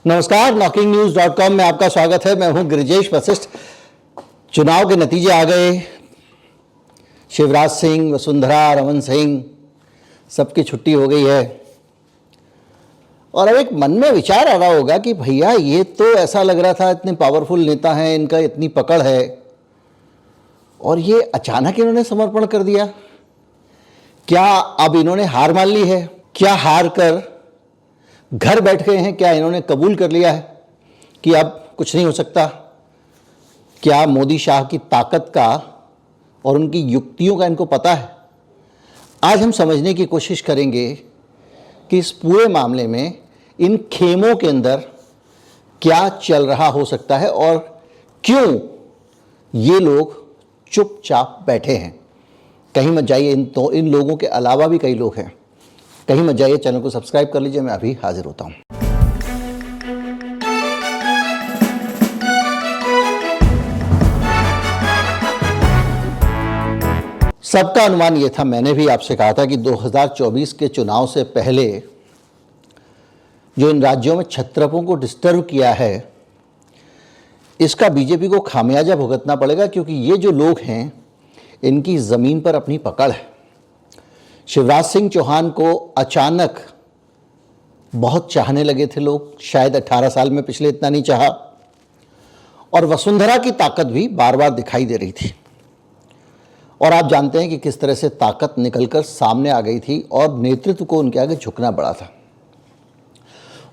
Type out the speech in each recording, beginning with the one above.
नमस्कार, knocking-news.com में आपका स्वागत है। मैं हूं गिरिजेश वशिष्ठ। चुनाव के नतीजे आ गए। शिवराज सिंह, वसुंधरा, रमन सिंह सबकी छुट्टी हो गई है और अब एक मन में विचार आ रहा होगा कि भैया ये तो ऐसा लग रहा था इतने पावरफुल नेता हैं, इनका इतनी पकड़ है और ये अचानक इन्होंने समर्पण कर दिया। क्या अब इन्होंने हार मान ली है? क्या हार कर घर बैठ गए हैं? क्या इन्होंने कबूल कर लिया है कि अब कुछ नहीं हो सकता? क्या मोदी शाह की ताकत का और उनकी युक्तियों का इनको पता है? आज हम समझने की कोशिश करेंगे कि इस पूरे मामले में इन खेमों के अंदर क्या चल रहा हो सकता है और क्यों ये लोग चुपचाप बैठे हैं। कहीं मत जाइए, इन लोगों के अलावा भी कई लोग हैं। कहीं मत जाइए, चैनल को सब्सक्राइब कर लीजिए। मैं अभी हाजिर होता हूं। सबका अनुमान यह था, मैंने भी आपसे कहा था कि 2024 के चुनाव से पहले जो इन राज्यों में छत्रपों को डिस्टर्ब किया है, इसका बीजेपी को खामियाजा भुगतना पड़ेगा, क्योंकि ये जो लोग हैं इनकी ज़मीन पर अपनी पकड़ है। शिवराज सिंह चौहान को अचानक बहुत चाहने लगे थे लोग, शायद 18 साल में पिछले इतना नहीं चाहा, और वसुंधरा की ताकत भी बार बार दिखाई दे रही थी। और आप जानते हैं कि किस तरह से ताकत निकलकर सामने आ गई थी और नेतृत्व को उनके आगे झुकना पड़ा था।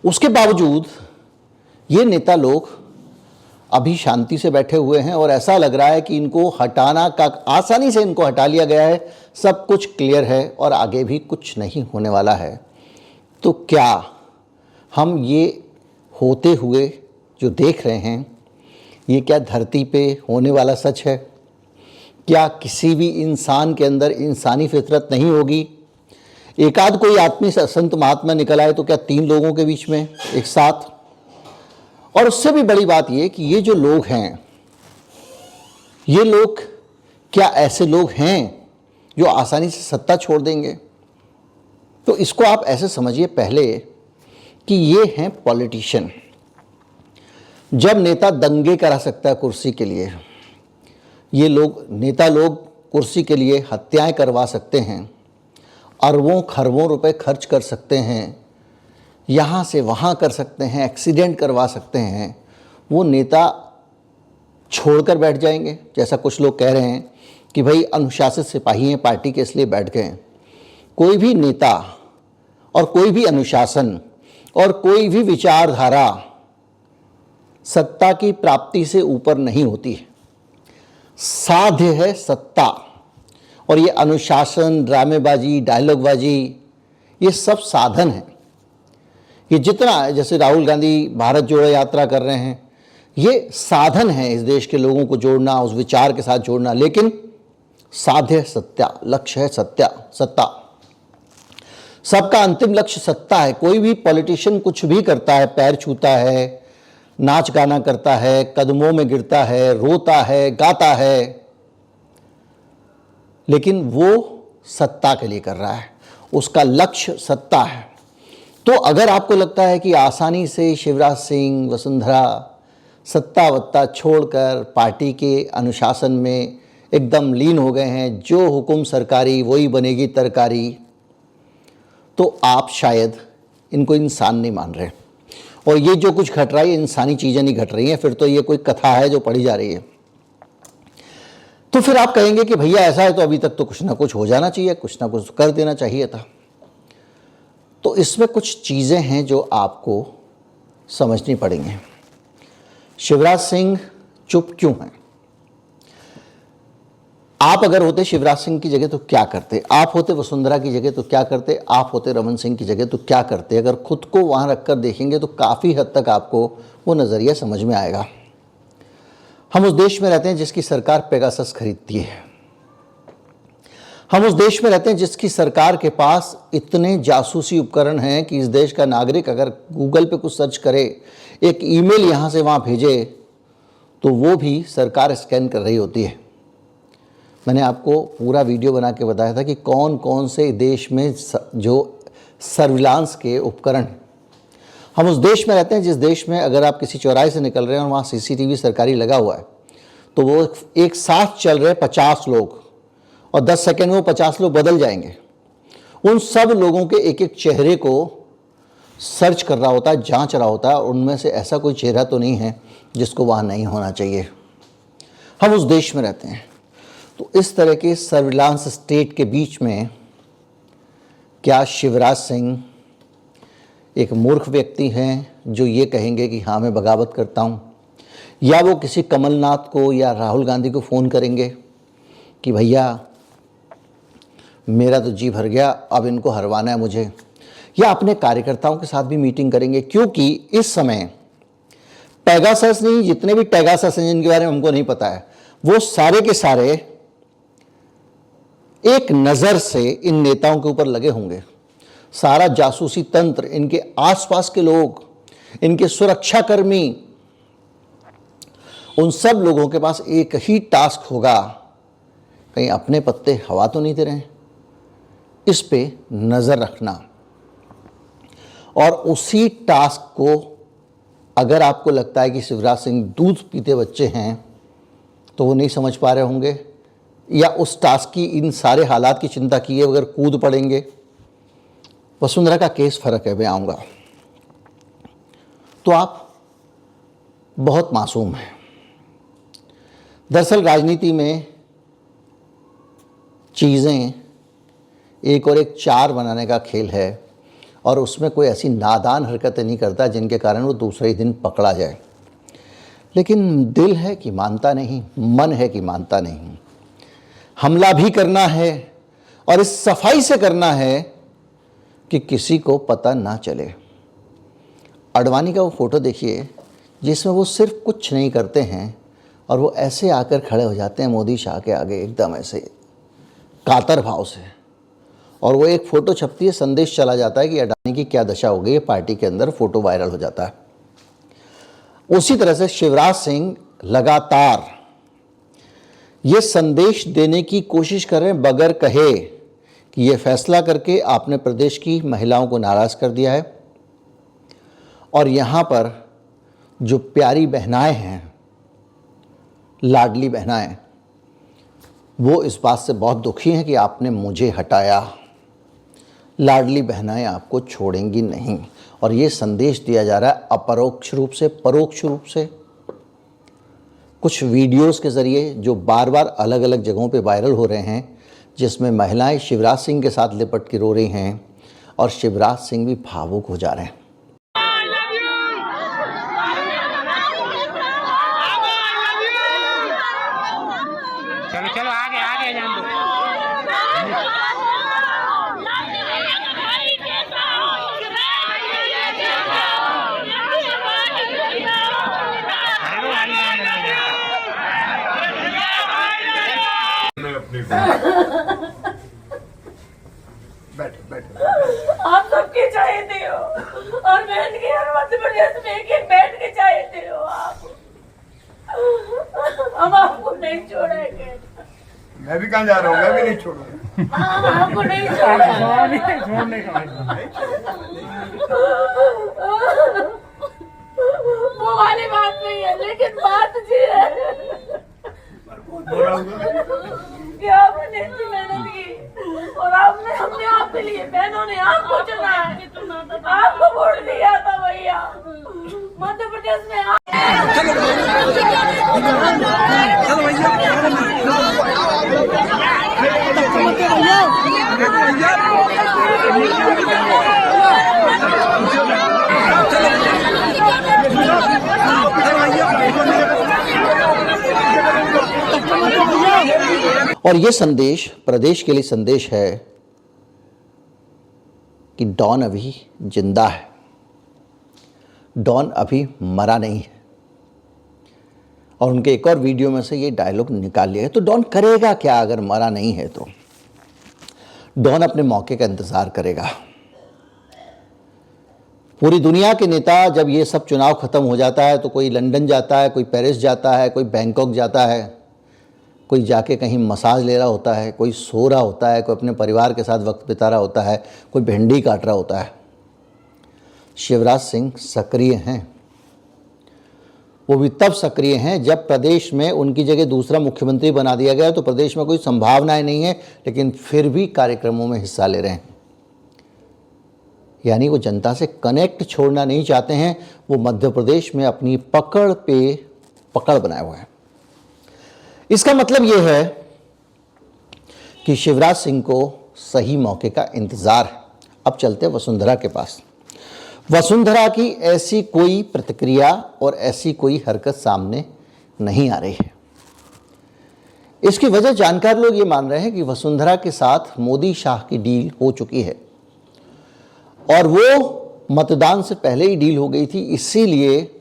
उसके बावजूद ये नेता लोग अभी शांति से बैठे हुए हैं और ऐसा लग रहा है कि इनको हटाना का आसानी से इनको हटा लिया गया है, सब कुछ क्लियर है और आगे भी कुछ नहीं होने वाला है। तो क्या हम ये होते हुए जो देख रहे हैं, ये क्या धरती पे होने वाला सच है? क्या किसी भी इंसान के अंदर इंसानी फितरत नहीं होगी? एक आध कोई आत्मी संत महात्मा निकल आए तो क्या 3 लोगों के बीच में एक साथ? और उससे भी बड़ी बात यह कि ये जो लोग हैं, ये लोग क्या ऐसे लोग हैं जो आसानी से सत्ता छोड़ देंगे? तो इसको आप ऐसे समझिए पहले कि ये हैं पॉलिटिशियन। जब नेता दंगे करा सकता है कुर्सी के लिए, ये लोग नेता लोग कुर्सी के लिए हत्याएं करवा सकते हैं, अरबों खरबों रुपए खर्च कर सकते हैं, यहाँ से वहाँ कर सकते हैं, एक्सीडेंट करवा सकते हैं, वो नेता छोड़कर बैठ जाएंगे? जैसा कुछ लोग कह रहे हैं कि भाई अनुशासित सिपाही हैं पार्टी के, इसलिए बैठ गए। कोई भी नेता और कोई भी अनुशासन और कोई भी विचारधारा सत्ता की प्राप्ति से ऊपर नहीं होती है। साध्य है सत्ता, और ये अनुशासन, ड्रामेबाजी, डायलॉगबाजी, ये सब साधन है। ये जितना, जैसे राहुल गांधी भारत जोड़ो यात्रा कर रहे हैं, ये साधन है इस देश के लोगों को जोड़ना, उस विचार के साथ जोड़ना, लेकिन साध्य सत्या, लक्ष्य है सत्ता। सबका अंतिम लक्ष्य सत्ता है। कोई भी पॉलिटिशियन कुछ भी करता है, पैर छूता है, नाच गाना करता है, कदमों में गिरता है, रोता है, गाता है, लेकिन वो सत्ता के लिए कर रहा है, उसका लक्ष्य सत्ता है। तो अगर आपको लगता है कि आसानी से शिवराज सिंह, वसुंधरा सत्ता वत्ता छोड़कर पार्टी के अनुशासन में एकदम लीन हो गए हैं, जो हुकुम सरकारी वही बनेगी तरकारी, तो आप शायद इनको इंसान नहीं मान रहे। और ये जो कुछ घट रहा है, इंसानी चीज़ें नहीं घट रही हैं, फिर तो ये कोई कथा है जो पढ़ी जा रही है। तो फिर आप कहेंगे कि भैया ऐसा है तो अभी तक तो कुछ ना कुछ हो जाना चाहिए, कुछ ना कुछ कर देना चाहिए था। तो इसमें कुछ चीज़ें हैं जो आपको समझनी पड़ेंगी। शिवराज सिंह चुप क्यों हैं? आप अगर होते शिवराज सिंह की जगह तो क्या करते? आप होते वसुंधरा की जगह तो क्या करते? आप होते रमन सिंह की जगह तो क्या करते? अगर खुद को वहाँ रखकर देखेंगे तो काफ़ी हद तक आपको वो नज़रिया समझ में आएगा। हम उस देश में रहते हैं जिसकी सरकार पेगासस खरीदती है। हम उस देश में रहते हैं जिसकी सरकार के पास इतने जासूसी उपकरण हैं कि इस देश का नागरिक अगर गूगल पे कुछ सर्च करे, एक ईमेल यहाँ से वहाँ भेजे, तो वो भी सरकार स्कैन कर रही होती है। मैंने आपको पूरा वीडियो बना के बताया था कि कौन कौन से देश में जो सर्विलांस के उपकरण, हम उस देश में रहते हैं जिस देश में अगर आप किसी चौराहे से निकल रहे हैं और वहाँ सीसीटीवी सरकारी लगा हुआ है तो वो एक साथ चल रहे 50 लोग और 10 सेकंड में वो 50 लोग बदल जाएंगे। उन सब लोगों के एक एक चेहरे को सर्च कर रहा होता है, जांच रहा होता है, और उनमें से ऐसा कोई चेहरा तो नहीं है जिसको वहाँ नहीं होना चाहिए। हम उस देश में रहते हैं। तो इस तरह के सर्विलांस स्टेट के बीच में क्या शिवराज सिंह एक मूर्ख व्यक्ति हैं जो ये कहेंगे कि हाँ मैं बगावत करता हूँ, या वो किसी कमलनाथ को या राहुल गांधी को फ़ोन करेंगे कि भैया मेरा तो जी भर गया, अब इनको हरवाना है मुझे, या अपने कार्यकर्ताओं के साथ भी मीटिंग करेंगे? क्योंकि इस समय पेगासस नहीं, जितने भी पेगासस हैं जिनके बारे में हमको नहीं पता है, वो सारे के सारे एक नज़र से इन नेताओं के ऊपर लगे होंगे। सारा जासूसी तंत्र, इनके आसपास के लोग, इनके सुरक्षाकर्मी, उन सब लोगों के पास एक ही टास्क होगा, कहीं अपने पत्ते हवा तो नहीं दे रहे हैं, इस पे नज़र रखना। और उसी टास्क को अगर आपको लगता है कि शिवराज सिंह दूध पीते बच्चे हैं तो वो नहीं समझ पा रहे होंगे, या उस टास्क की इन सारे हालात की चिंता किए बगैर कूद पड़ेंगे। वसुंधरा का केस फ़र्क है, मैं आऊँगा। तो आप बहुत मासूम हैं। दरअसल राजनीति में चीज़ें एक और एक चार बनाने का खेल है, और उसमें कोई ऐसी नादान हरकतें नहीं करता जिनके कारण वो दूसरे ही दिन पकड़ा जाए। लेकिन दिल है कि मानता नहीं, मन है कि मानता नहीं। हमला भी करना है और इस सफाई से करना है कि किसी को पता ना चले। अडवाणी का वो फोटो देखिए जिसमें वो सिर्फ कुछ नहीं करते हैं और वो ऐसे आकर खड़े हो जाते हैं मोदी शाह के आगे, एकदम ऐसे कातर भाव से, और वो एक फ़ोटो छपती है, संदेश चला जाता है कि अडानी की क्या दशा हो गई है पार्टी के अंदर, फ़ोटो वायरल हो जाता है। उसी तरह से शिवराज सिंह लगातार ये संदेश देने की कोशिश कर रहे हैं बगैर कहे कि ये फैसला करके आपने प्रदेश की महिलाओं को नाराज़ कर दिया है, और यहाँ पर जो प्यारी बहनाएं हैं, लाडली बहनाएं, वो इस बात से बहुत दुखी हैं कि आपने मुझे हटाया। लाडली बहनाएं आपको छोड़ेंगी नहीं, और ये संदेश दिया जा रहा है अपरोक्ष रूप से, परोक्ष रूप से, कुछ वीडियोस के ज़रिए जो बार बार अलग अलग जगहों पे वायरल हो रहे हैं, जिसमें महिलाएं शिवराज सिंह के साथ लिपट के रो रही हैं और शिवराज सिंह भी भावुक हो जा रहे हैं। चलो चलो आगे आगे जान दो। आप सबके चाहते हो और बहन के हर मध्य प्रदेश में एक एक बैठ के चाहते हो आप। हम आपको नहीं छोड़ेंगे। मैं भी कहाँ जा रहा हूँ, मैं भी नहीं छोड़ूंगा। आपको नहीं छोड़ेंगे। छोड़ने का वो वाली बात नहीं है, लेकिन बात जी है कि आपने इतनी मेहनत की और हमने आपके लिए, बहनों ने आपको चुना है, आपको वोट दिया था भैया। मध्य प्रदेश में और ये संदेश प्रदेश के लिए संदेश है कि डॉन अभी जिंदा है, डॉन अभी मरा नहीं है। और उनके एक और वीडियो में से ये डायलॉग निकाल लिया है। तो डॉन करेगा क्या अगर मरा नहीं है? तो डॉन अपने मौके का इंतज़ार करेगा। पूरी दुनिया के नेता जब ये सब चुनाव ख़त्म हो जाता है तो कोई लंदन जाता है, कोई पेरिस जाता है, कोई बैंकॉक जाता है, कोई जाके कहीं मसाज ले रहा होता है, कोई सो रहा होता है, कोई अपने परिवार के साथ वक्त बिता रहा होता है, कोई भिंडी काट रहा होता है। शिवराज सिंह सक्रिय हैं। वो भी तब सक्रिय हैं जब प्रदेश में उनकी जगह दूसरा मुख्यमंत्री बना दिया गया, तो प्रदेश में कोई संभावनाएं नहीं है, लेकिन फिर भी कार्यक्रमों में हिस्सा ले रहे हैं। यानी वो जनता से कनेक्ट छोड़ना नहीं चाहते हैं, वो मध्य प्रदेश में अपनी पकड़ पे पकड़ बनाए हुए हैं। इसका मतलब ये है कि शिवराज सिंह को सही मौके का इंतजार है। अब चलते हैं वसुंधरा के पास। वसुंधरा की ऐसी कोई प्रतिक्रिया और ऐसी कोई हरकत सामने नहीं आ रही है। इसकी वजह जानकार लोग ये मान रहे हैं कि वसुंधरा के साथ मोदी शाह की डील हो चुकी है और वो मतदान से पहले ही डील हो गई थी। इसीलिए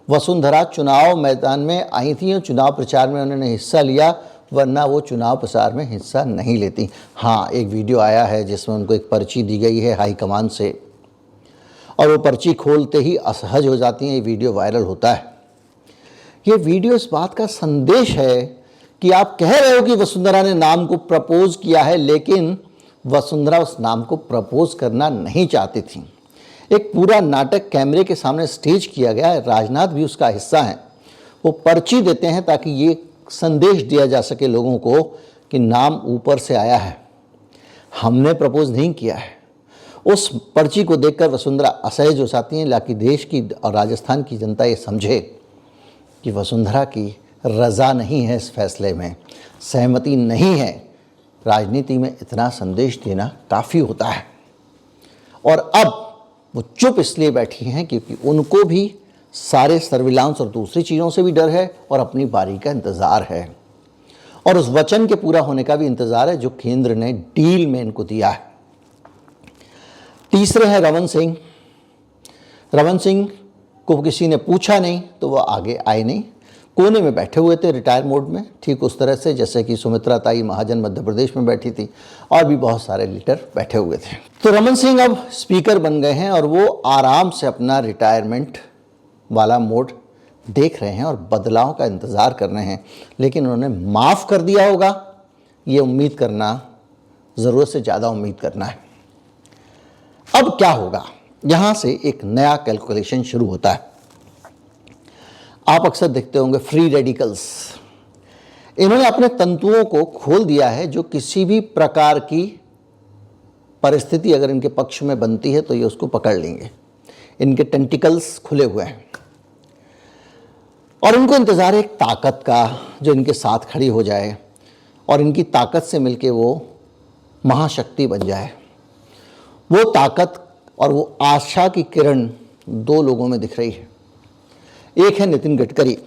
वसुंधरा चुनाव मैदान में आई थी और चुनाव प्रचार में उन्होंने हिस्सा लिया, वरना वो चुनाव प्रचार में हिस्सा नहीं लेती। हाँ, एक वीडियो आया है जिसमें उनको एक पर्ची दी गई है हाईकमान से और वो पर्ची खोलते ही असहज हो जाती हैं। ये वीडियो वायरल होता है। ये वीडियो इस बात का संदेश है कि आप कह रहे हो कि वसुंधरा ने नाम को प्रपोज किया है, लेकिन वसुंधरा उस नाम को प्रपोज करना नहीं चाहती थी। एक पूरा नाटक कैमरे के सामने स्टेज किया गया है, राजनाथ भी उसका हिस्सा हैं। वो पर्ची देते हैं ताकि ये संदेश दिया जा सके लोगों को कि नाम ऊपर से आया है, हमने प्रपोज नहीं किया है। उस पर्ची को देखकर वसुंधरा असहज हो जाती हैं, ताकि देश की और राजस्थान की जनता ये समझे कि वसुंधरा की रज़ा नहीं है, इस फैसले में सहमति नहीं है। राजनीति में इतना संदेश देना काफ़ी होता है। और अब वो चुप इसलिए बैठी हैं क्योंकि उनको भी सारे सर्विलांस और दूसरी चीज़ों से भी डर है और अपनी बारी का इंतज़ार है और उस वचन के पूरा होने का भी इंतज़ार है जो केंद्र ने डील में इनको दिया है। तीसरे हैं रमन सिंह। रमन सिंह को किसी ने पूछा नहीं तो वो आगे आए नहीं, कोने में बैठे हुए थे रिटायर मोड में, ठीक उस तरह से जैसे कि सुमित्रा ताई महाजन मध्य प्रदेश में बैठी थी और भी बहुत सारे लीडर बैठे हुए थे। तो रमन सिंह अब स्पीकर बन गए हैं और वो आराम से अपना रिटायरमेंट वाला मोड देख रहे हैं और बदलाव का इंतज़ार कर रहे हैं। लेकिन उन्होंने माफ़ कर दिया होगा, ये उम्मीद करना ज़रूरत से ज़्यादा उम्मीद करना है। अब क्या होगा, यहाँ से एक नया कैलकुलेशन शुरू होता है। आप अक्सर देखते होंगे फ्री रेडिकल्स, इन्होंने अपने तंतुओं को खोल दिया है। जो किसी भी प्रकार की परिस्थिति अगर इनके पक्ष में बनती है तो ये उसको पकड़ लेंगे। इनके टेंटिकल्स खुले हुए हैं और इनको इंतज़ार है एक ताकत का जो इनके साथ खड़ी हो जाए और इनकी ताकत से मिलके वो महाशक्ति बन जाए। वो ताकत और वो आशा की किरण दो लोगों में दिख रही है। एक है नितिन गडकरी।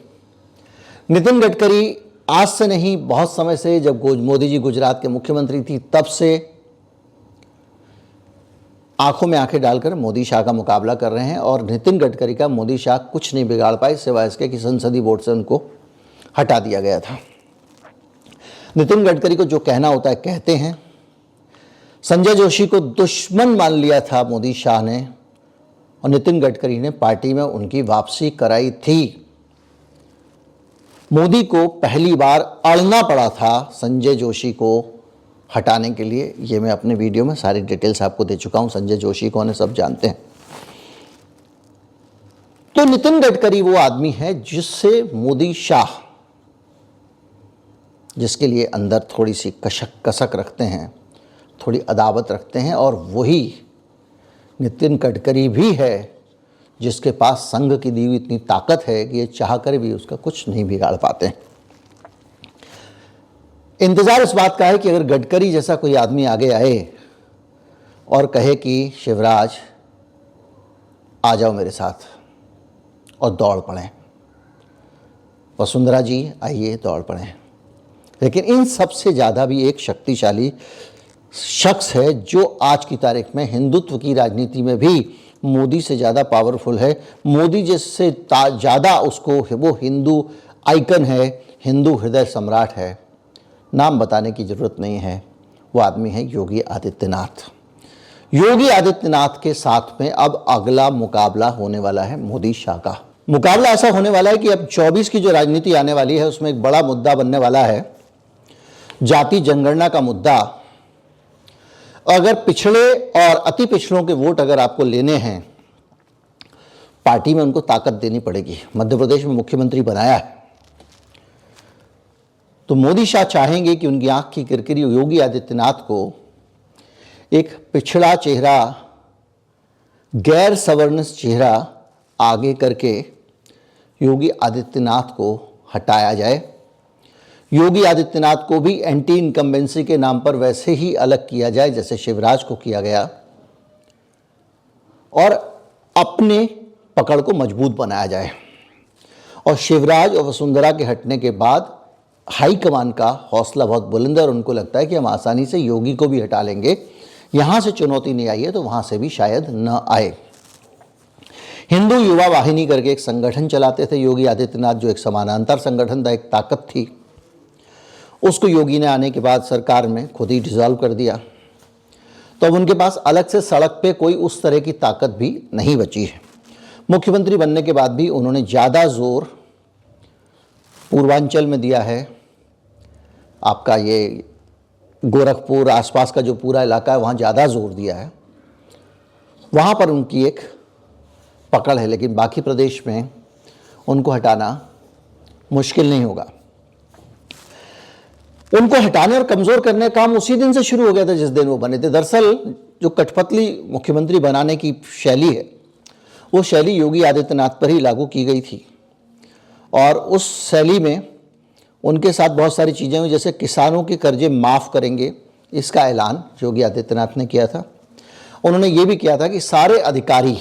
नितिन गडकरी आज से नहीं, बहुत समय से, जब मोदी जी गुजरात के मुख्यमंत्री थी तब से आंखों में आंखें डालकर मोदी शाह का मुकाबला कर रहे हैं और नितिन गडकरी का मोदी शाह कुछ नहीं बिगाड़ पाए सिवाय इसके कि संसदीय बोर्ड से उनको हटा दिया गया था। नितिन गडकरी को जो कहना होता है कहते हैं। संजय जोशी को दुश्मन मान लिया था मोदी शाह ने और नितिन गडकरी ने पार्टी में उनकी वापसी कराई थी। मोदी को पहली बार अड़ना पड़ा था संजय जोशी को हटाने के लिए। ये मैं अपने वीडियो में सारी डिटेल्स आपको दे चुका हूं। संजय जोशी कौन है सब जानते हैं। तो नितिन गडकरी वो आदमी है जिससे मोदी शाह, जिसके लिए अंदर थोड़ी सी कसक रखते हैं, थोड़ी अदावत रखते हैं, और वही नितिन गडकरी भी है जिसके पास संघ की दी हुई इतनी ताकत है कि ये चाह कर भी उसका कुछ नहीं बिगाड़ पाते। इंतज़ार इस बात का है कि अगर गडकरी जैसा कोई आदमी आगे आए और कहे कि शिवराज आ जाओ मेरे साथ और दौड़ पड़ें, वसुंधरा जी आइए दौड़ पड़ें। लेकिन इन सबसे ज़्यादा भी एक शक्तिशाली शख्स है जो आज की तारीख में हिंदुत्व की राजनीति में भी मोदी से ज़्यादा पावरफुल है। मोदी जैसे ज़्यादा उसको वो हिंदू आइकन है, हिंदू हृदय सम्राट है। नाम बताने की ज़रूरत नहीं है। वो आदमी है योगी आदित्यनाथ। योगी आदित्यनाथ के साथ में अब अगला मुकाबला होने वाला है मोदी शाह का। मुकाबला ऐसा होने वाला है कि अब 24 की जो राजनीति आने वाली है उसमें एक बड़ा मुद्दा बनने वाला है जाति जनगणना का मुद्दा। अगर पिछड़े और अति पिछड़ों के वोट अगर आपको लेने हैं पार्टी में उनको ताकत देनी पड़ेगी। मध्य प्रदेश में मुख्यमंत्री बनाया है तो मोदी शाह चाहेंगे कि उनकी आंख की किरकिरी योगी आदित्यनाथ को एक पिछड़ा चेहरा, गैर सवर्ण चेहरा आगे करके योगी आदित्यनाथ को हटाया जाए। योगी आदित्यनाथ को भी एंटी इनकम्बेंसी के नाम पर वैसे ही अलग किया जाए जैसे शिवराज को किया गया, और अपने पकड़ को मजबूत बनाया जाए। और शिवराज और वसुंधरा के हटने के बाद हाईकमान का हौसला बहुत बुलंद है और उनको लगता है कि हम आसानी से योगी को भी हटा लेंगे। यहाँ से चुनौती नहीं आई है तो वहाँ से भी शायद न आए। हिंदू युवा वाहिनी करके एक संगठन चलाते थे योगी आदित्यनाथ, जो एक समानांतर संगठन था, एक ताकत थी। उसको योगी ने आने के बाद सरकार में खुद ही डिसॉल्व कर दिया। तो अब उनके पास अलग से सड़क पे कोई उस तरह की ताकत भी नहीं बची है। मुख्यमंत्री बनने के बाद भी उन्होंने ज़्यादा जोर पूर्वांचल में दिया है। आपका ये गोरखपुर आसपास का जो पूरा इलाका है वहाँ ज़्यादा जोर दिया है, वहाँ पर उनकी एक पकड़ है। लेकिन बाकी प्रदेश में उनको हटाना मुश्किल नहीं होगा। उनको हटाने और कमज़ोर करने का काम उसी दिन से शुरू हो गया था जिस दिन वो बने थे। दरअसल जो कठपुतली मुख्यमंत्री बनाने की शैली है वो शैली योगी आदित्यनाथ पर ही लागू की गई थी और उस शैली में उनके साथ बहुत सारी चीज़ें हुई, जैसे किसानों के कर्जे माफ़ करेंगे, इसका ऐलान योगी आदित्यनाथ ने किया था। उन्होंने ये भी किया था कि सारे अधिकारी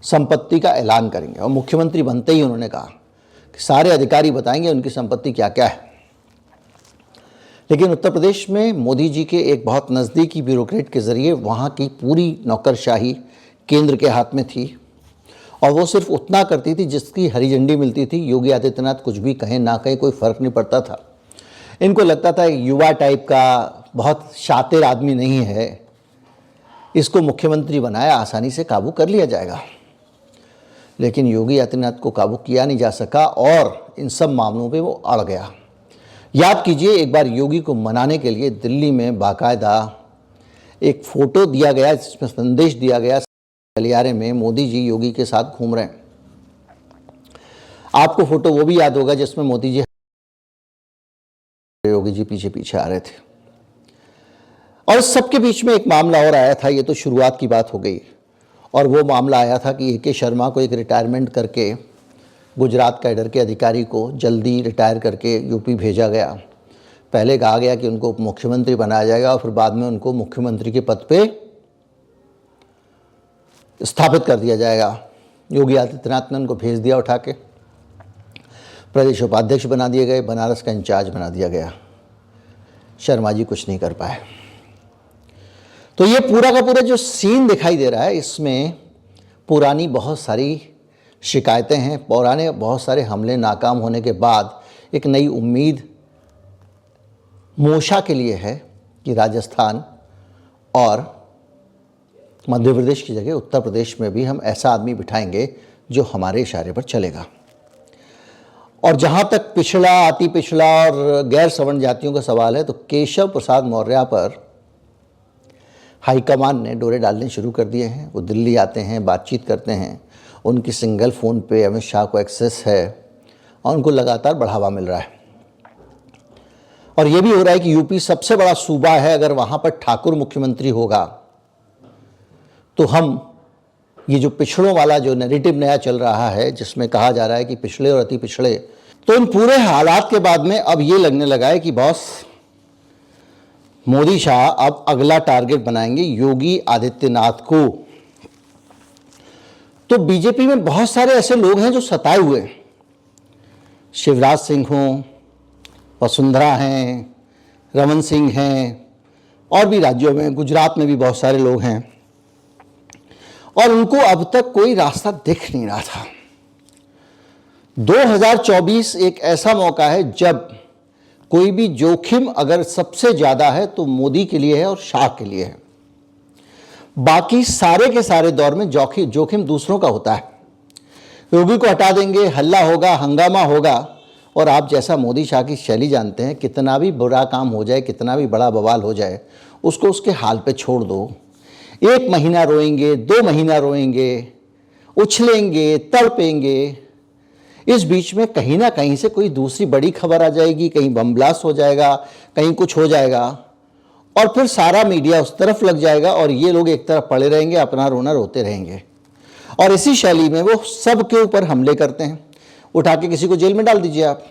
संपत्ति का ऐलान करेंगे और मुख्यमंत्री बनते ही उन्होंने कहा कि सारे अधिकारी बताएंगे उनकी संपत्ति क्या क्या है। लेकिन उत्तर प्रदेश में मोदी जी के एक बहुत नज़दीकी ब्यूरोक्रेट के ज़रिए वहाँ की पूरी नौकरशाही केंद्र के हाथ में थी और वो सिर्फ उतना करती थी जिसकी हरी झंडी मिलती थी। योगी आदित्यनाथ कुछ भी कहें ना कहें कोई फ़र्क नहीं पड़ता था। इनको लगता था युवा टाइप का बहुत शातिर आदमी नहीं है, इसको मुख्यमंत्री बनाया आसानी से काबू कर लिया जाएगा। लेकिन योगी आदित्यनाथ को काबू किया नहीं जा सका और इन सब मामलों पे वो अड़ गया। याद कीजिए, एक बार योगी को मनाने के लिए दिल्ली में बाकायदा एक फ़ोटो दिया गया जिसमें संदेश दिया गया, गलियारे में मोदी जी योगी के साथ घूम रहे हैं। आपको फ़ोटो वो भी याद होगा जिसमें मोदी जी योगी जी पीछे पीछे आ रहे थे। और सबके बीच में एक मामला और आया था, ये तो शुरुआत की बात हो गई, और वो मामला आया था कि ए.के. शर्मा को एक रिटायरमेंट करके गुजरात कैडर के अधिकारी को जल्दी रिटायर करके यूपी भेजा गया। पहले कहा गया कि उनको उप मुख्यमंत्री बनाया जाएगा और फिर बाद में उनको मुख्यमंत्री के पद पे स्थापित कर दिया जाएगा। योगी आदित्यनाथ ने उनको भेज दिया उठा के, प्रदेश उपाध्यक्ष बना दिए गए, बनारस का इंचार्ज बना दिया गया। शर्मा जी कुछ नहीं कर पाए। तो ये पूरा का पूरा जो सीन दिखाई दे रहा है, इसमें पुरानी बहुत सारी शिकायतें हैं, पुराने बहुत सारे हमले नाकाम होने के बाद एक नई उम्मीद मोशा के लिए है कि राजस्थान और मध्य प्रदेश की जगह उत्तर प्रदेश में भी हम ऐसा आदमी बिठाएंगे जो हमारे इशारे पर चलेगा। और जहाँ तक पिछड़ा, अति पिछड़ा और गैर सवर्ण जातियों का सवाल है, तो केशव प्रसाद मौर्य पर हाईकमान ने डोरे डालने शुरू कर दिए हैं। वो दिल्ली आते हैं, बातचीत करते हैं, उनकी सिंगल फ़ोन पे अमित शाह को एक्सेस है और उनको लगातार बढ़ावा मिल रहा है। और ये भी हो रहा है कि यूपी सबसे बड़ा सूबा है, अगर वहाँ पर ठाकुर मुख्यमंत्री होगा तो हम ये जो पिछड़ों वाला जो नैरेटिव नया चल रहा है जिसमें कहा जा रहा है कि पिछड़े और अति पिछड़े, तो इन पूरे हालात के बाद में अब ये लगने लगा है कि बॉस मोदी शाह अब अगला टारगेट बनाएंगे योगी आदित्यनाथ को। तो बीजेपी में बहुत सारे ऐसे लोग हैं जो सताए हुए हैं। शिवराज सिंह हों, वसुंधरा हैं, रमन सिंह हैं, और भी राज्यों में, गुजरात में भी बहुत सारे लोग हैं, और उनको अब तक कोई रास्ता दिख नहीं रहा था। 2024 एक ऐसा मौका है जब कोई भी जोखिम अगर सबसे ज़्यादा है तो मोदी के लिए है और शाह के लिए है। बाकी सारे के सारे दौर में जोखिम दूसरों का होता है। योगी को हटा देंगे, हल्ला होगा, हंगामा होगा, और आप जैसा मोदी शाह की शैली जानते हैं, कितना भी बुरा काम हो जाए, कितना भी बड़ा बवाल हो जाए, उसको उसके हाल पे छोड़ दो। 1 महीना रोएंगे, 2 महीना रोएंगे, उछलेंगे, तड़पेंगे। इस बीच में कहीं ना कहीं से कोई दूसरी बड़ी खबर आ जाएगी, कहीं बम ब्लास्ट हो जाएगा, कहीं कुछ हो जाएगा, और फिर सारा मीडिया उस तरफ लग जाएगा और ये लोग एक तरफ पड़े रहेंगे, अपना रोना रोते रहेंगे। और इसी शैली में वो सबके ऊपर हमले करते हैं। उठा के किसी को जेल में डाल दीजिए आप,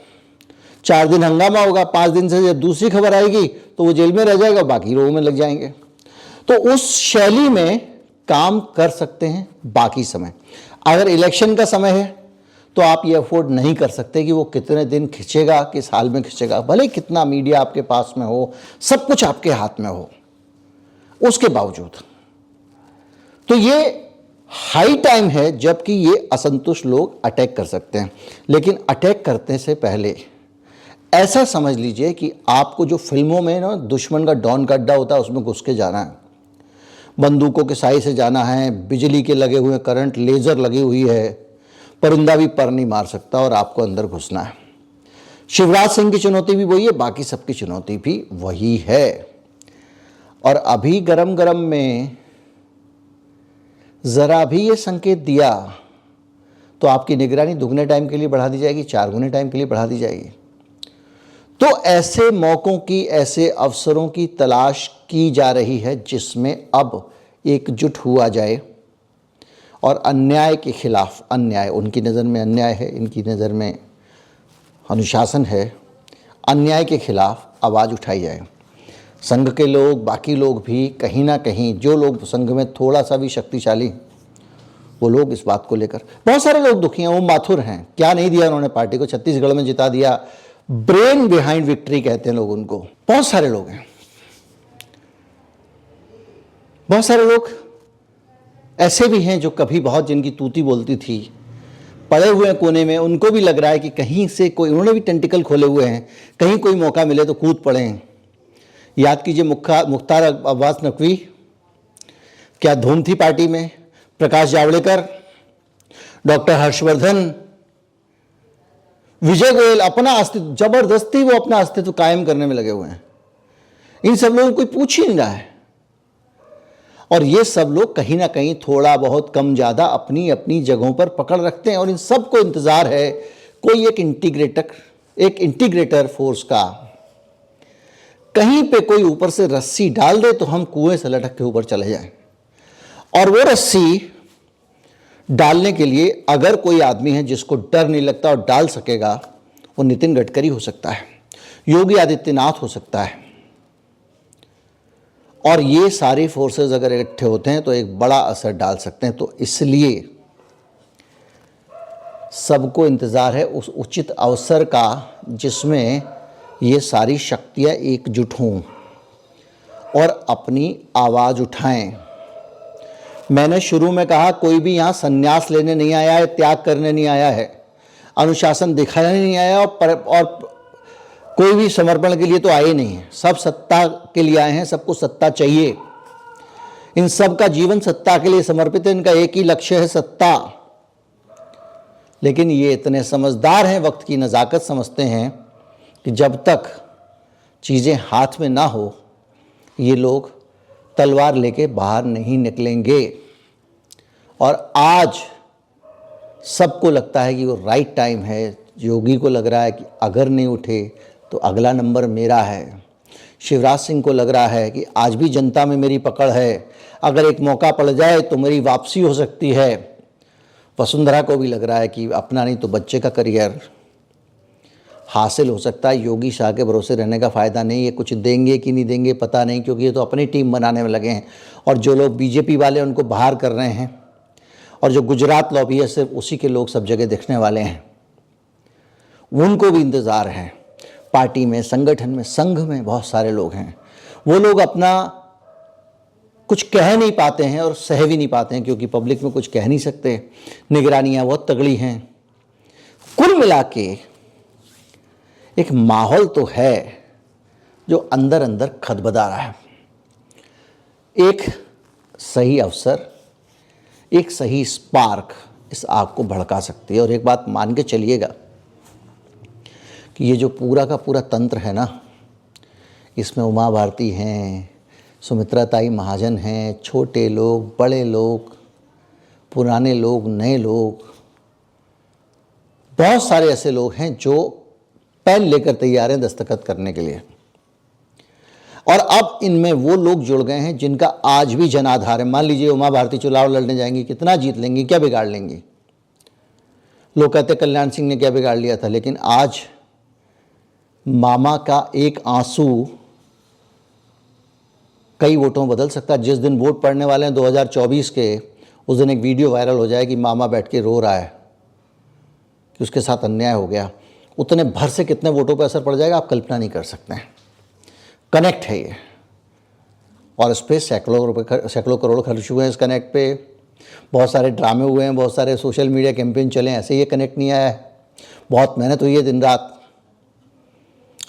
4 दिन हंगामा होगा, 5 दिन से जब दूसरी खबर आएगी तो वो जेल में रह जाएगा, बाकी लोगों में लग जाएंगे। तो उस शैली में काम कर सकते हैं बाकी समय। अगर इलेक्शन का समय है तो आप ये अफोर्ड नहीं कर सकते कि वो कितने दिन खिंचेगा, किस हाल में खिंचेगा, भले कितना मीडिया आपके पास में हो, सब कुछ आपके हाथ में हो, उसके बावजूद। तो ये हाई टाइम है जबकि ये असंतुष्ट लोग अटैक कर सकते हैं। लेकिन अटैक करने से पहले ऐसा समझ लीजिए कि आपको जो फिल्मों में ना दुश्मन का डॉन का अड्डा होता है उसमें घुस के जाना है, बंदूकों के साई से जाना है, बिजली के लगे हुए करंट, लेज़र लगी हुई है, परिंदा भी पर नहीं मार सकता, और आपको अंदर घुसना है। शिवराज सिंह की चुनौती भी वही है, बाकी सबकी चुनौती भी वही है। और अभी गरम गरम में ज़रा भी ये संकेत दिया तो आपकी निगरानी दुगने टाइम के लिए बढ़ा दी जाएगी, 4 गुने टाइम के लिए बढ़ा दी जाएगी। तो ऐसे मौक़ों की, ऐसे अवसरों की तलाश की जा रही है जिसमें अब एकजुट हुआ जाए और अन्याय के खिलाफ, अन्याय उनकी नज़र में अन्याय है, इनकी नज़र में अनुशासन है, अन्याय के खिलाफ आवाज़ उठाई जाए। संघ के लोग, बाकी लोग भी कहीं ना कहीं, जो लोग संघ में थोड़ा सा भी शक्तिशाली, वो लोग इस बात को लेकर, बहुत सारे लोग दुखी हैं। वो माथुर हैं, क्या नहीं दिया उन्होंने पार्टी को, छत्तीसगढ़ में जिता दिया, ब्रेन बिहाइंड विक्ट्री कहते हैं लोग उनको। बहुत सारे लोग हैं, बहुत सारे लोग ऐसे भी हैं जो कभी बहुत, जिनकी तूती बोलती थी, पड़े हुए हैं कोने में, उनको भी लग रहा है कि कहीं से कोई, उन्होंने भी टेंटिकल खोले हुए हैं, कहीं कोई मौका मिले तो कूद पड़े। याद कीजिए मुख्तार अब्बास नकवी, क्या धूम थी पार्टी में, प्रकाश जावड़ेकर, डॉक्टर हर्षवर्धन, विजय गोयल, अपना अस्तित्व, जबरदस्ती वो अपना अस्तित्व कायम करने में लगे हुए हैं। इन सब लोगों को कोई पूछ ही नहीं रहा है। और ये सब लोग कहीं ना कहीं थोड़ा बहुत कम ज़्यादा अपनी अपनी जगहों पर पकड़ रखते हैं, और इन सबको इंतज़ार है कोई एक इंटीग्रेटर फोर्स का, कहीं पे कोई ऊपर से रस्सी डाल दे तो हम कुएं से लटक के ऊपर चले जाएं। और वो रस्सी डालने के लिए अगर कोई आदमी है जिसको डर नहीं लगता और डाल सकेगा, वो नितिन गडकरी हो सकता है, योगी आदित्यनाथ हो सकता है। और ये सारी फोर्सेस अगर इकट्ठे होते हैं तो एक बड़ा असर डाल सकते हैं। तो इसलिए सबको इंतज़ार है उस उचित अवसर का जिसमें ये सारी शक्तियाँ एकजुट हों और अपनी आवाज़ उठाएं। मैंने शुरू में कहा, कोई भी यहाँ संन्यास लेने नहीं आया है, त्याग करने नहीं आया है, अनुशासन दिखाने नहीं आया, और कोई भी समर्पण के लिए तो आए नहीं है। सब सत्ता के लिए आए हैं, सबको सत्ता चाहिए, इन सब का जीवन सत्ता के लिए समर्पित है, इनका एक ही लक्ष्य है, सत्ता। लेकिन ये इतने समझदार हैं, वक्त की नज़ाकत समझते हैं कि जब तक चीज़ें हाथ में ना हो ये लोग तलवार लेके बाहर नहीं निकलेंगे। और आज सबको लगता है कि वो राइट टाइम है। योगी को लग रहा है कि अगर नहीं उठे तो अगला नंबर मेरा है। शिवराज सिंह को लग रहा है कि आज भी जनता में मेरी पकड़ है, अगर एक मौका पड़ जाए तो मेरी वापसी हो सकती है। वसुंधरा को भी लग रहा है कि अपना नहीं तो बच्चे का करियर हासिल हो सकता है। योगी शाह के भरोसे रहने का फ़ायदा नहीं है, कुछ देंगे कि नहीं देंगे पता नहीं, क्योंकि ये तो अपनी टीम बनाने में लगे हैं। और जो लोग बीजेपी वाले उनको बाहर कर रहे हैं, और जो गुजरात लॉबी है सिर्फ उसी के लोग सब जगह देखने वाले हैं। उनको भी इंतज़ार है। पार्टी में, संगठन में, संघ में बहुत सारे लोग हैं, वो लोग अपना कुछ कह नहीं पाते हैं और सह भी नहीं पाते हैं, क्योंकि पब्लिक में कुछ कह नहीं सकते, निगरानियाँ बहुत तगड़ी हैं। कुल मिला के एक माहौल तो है जो अंदर अंदर खदबदा रहा है। एक सही अवसर, एक सही स्पार्क इस आग को भड़का सकती है। और एक बात मान के चलिएगा कि ये जो पूरा का पूरा तंत्र है ना, इसमें उमा भारती हैं, सुमित्रा ताई महाजन हैं, छोटे लोग, बड़े लोग, पुराने लोग, नए लोग, बहुत सारे ऐसे लोग हैं जो पेन लेकर तैयार हैं दस्तखत करने के लिए। और अब इनमें वो लोग जुड़ गए हैं जिनका आज भी जनाधार है। मान लीजिए उमा भारती चुनाव लड़ने जाएंगी, कितना जीत लेंगी, क्या बिगाड़ लेंगी। लोग कहते कल्याण सिंह ने क्या बिगाड़ लिया था, लेकिन आज मामा का एक आंसू कई वोटों में बदल सकता है। जिस दिन वोट पड़ने वाले हैं 2024 के, उस दिन एक वीडियो वायरल हो जाएगी, मामा बैठ के रो रहा है कि उसके साथ अन्याय हो गया। उतने भर से कितने वोटों पर असर पड़ जाएगा आप कल्पना नहीं कर सकते हैं। कनेक्ट है ये, और इस पर सैकड़ों करोड़ खर्च हुए हैं इस कनेक्ट पे। बहुत सारे ड्रामे हुए हैं, बहुत सारे सोशल मीडिया कैंपेन चले, ऐसे ये कनेक्ट नहीं आया है। बहुत मेहनत हुई है दिन रात,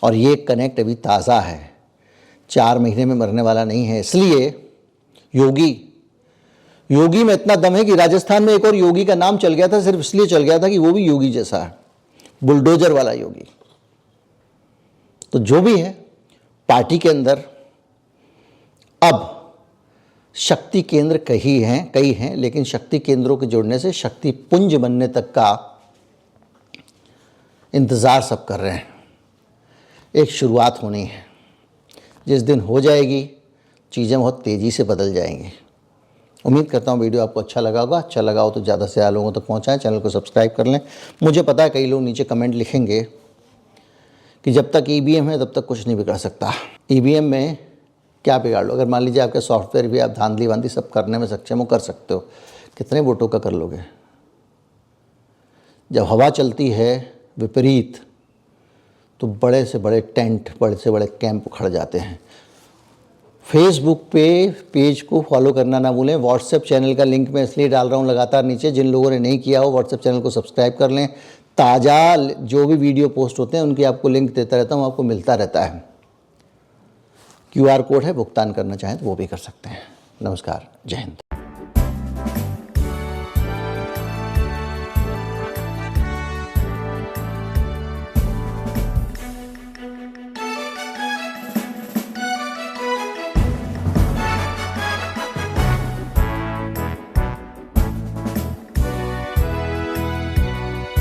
और ये कनेक्ट अभी ताज़ा है, 4 महीने में मरने वाला नहीं है। इसलिए योगी में इतना दम है कि राजस्थान में एक और योगी का नाम चल गया था, सिर्फ इसलिए चल गया था कि वो भी योगी जैसा है, बुलडोजर वाला योगी। तो जो भी है, पार्टी के अंदर अब शक्ति केंद्र कई हैं, लेकिन शक्ति केंद्रों के जुड़ने से शक्ति पुंज बनने तक का इंतज़ार सब कर रहे हैं। एक शुरुआत होनी है, जिस दिन हो जाएगी चीज़ें बहुत तेज़ी से बदल जाएंगी। उम्मीद करता हूँ वीडियो आपको अच्छा लगा होगा। अच्छा लगा हो तो ज़्यादा से ज़्यादा लोगों तक पहुँचाएं, चैनल को सब्सक्राइब कर लें। मुझे पता है कई लोग नीचे कमेंट लिखेंगे कि जब तक ईवीएम है तब तक कुछ नहीं बिगड़ सकता। ईवीएम में क्या बिगाड़ लो, अगर मान लीजिए आपके सॉफ्टवेयर भी आप धांधली वांधी सब करने में सक्षम हो, कर सकते हो, कितने वोटों का कर लोगे। जब हवा चलती है विपरीत तो बड़े से बड़े टेंट, बड़े से बड़े कैंप उखड़ जाते हैं। फेसबुक पे पेज को फॉलो करना ना भूलें। व्हाट्सएप चैनल का लिंक मैं इसलिए डाल रहा हूँ लगातार नीचे, जिन लोगों ने नहीं किया हो व्हाट्सएप चैनल को सब्सक्राइब कर लें। ताज़ा जो भी वीडियो पोस्ट होते हैं उनकी आपको लिंक देता रहता हूँ, आपको मिलता रहता है। QR कोड है, भुगतान करना चाहें तो वो भी कर सकते हैं। नमस्कार, जय हिंद।